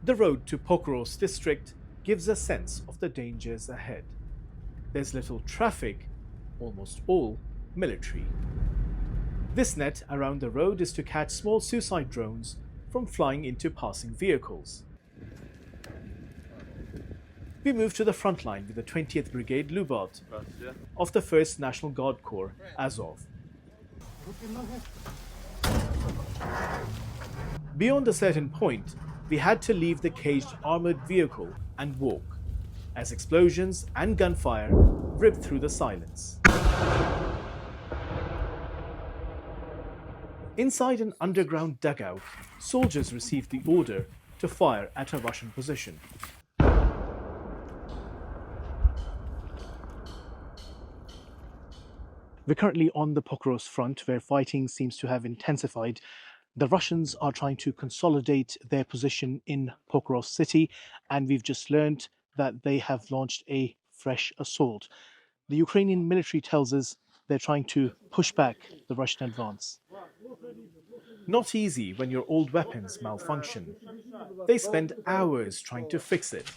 The road to Pokrovsk district gives a sense of the dangers ahead. There's little traffic, almost all military. This net around the road is to catch small suicide drones from flying into passing vehicles. We move to the front line with the 20th Brigade Lubot of the 1st National Guard Corps, Azov. Beyond a certain point, we had to leave the caged armored vehicle and walk, as explosions and gunfire ripped through the silence. Inside an underground dugout, soldiers received the order to fire at a Russian position. We're currently on the Pokrovsk front, where fighting seems to have intensified. The Russians are trying to consolidate their position in Pokrovsk city, and we've just learned that they have launched a fresh assault. The Ukrainian military tells us they're trying to push back the Russian advance. Not easy when your old weapons malfunction. They spend hours trying to fix it.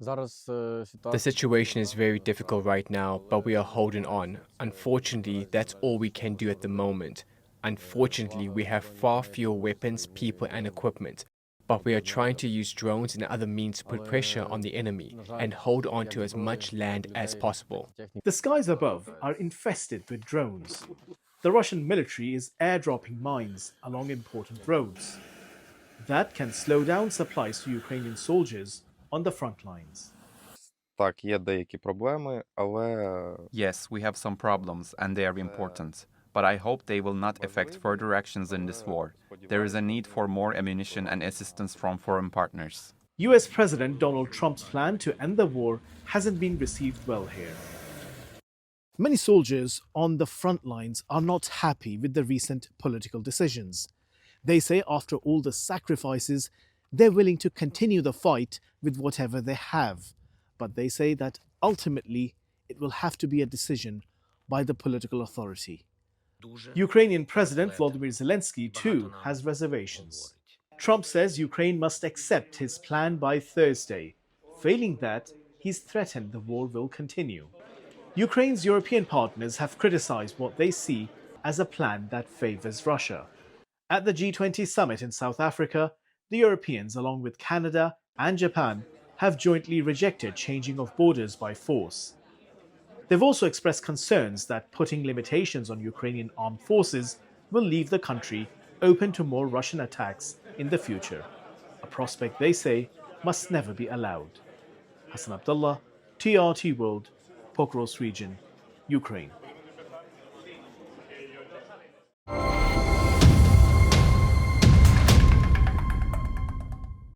The situation is very difficult right now, but we are holding on. Unfortunately, that's all we can do at the moment. Unfortunately, we have far fewer weapons, people and equipment, but we are trying to use drones and other means to put pressure on the enemy and hold on to as much land as possible. The skies above are infested with drones. The Russian military is airdropping mines along important roads. That can slow down supplies to Ukrainian soldiers on the front lines. Так, є деякі проблеми, але Yes, we have some problems, and they are important. But I hope they will not affect further actions in this war. There is a need for more ammunition and assistance from foreign partners. US President Donald Trump's plan to end the war hasn't been received well here. Many soldiers on the front lines are not happy with the recent political decisions. They say after all the sacrifices, they're willing to continue the fight with whatever they have. But they say that ultimately it will have to be a decision by the political authority. Ukrainian President Volodymyr Zelenskyy too has reservations. Trump says Ukraine must accept his plan by Thursday. Failing that, he's threatened the war will continue. Ukraine's European partners have criticized what they see as a plan that favors Russia. At the G20 summit in South Africa, the Europeans, along with Canada and Japan, have jointly rejected changing of borders by force. They've also expressed concerns that putting limitations on Ukrainian armed forces will leave the country open to more Russian attacks in the future, a prospect they say must never be allowed. Hasan Abdullah, TRT World, Pokrovsk region, Ukraine.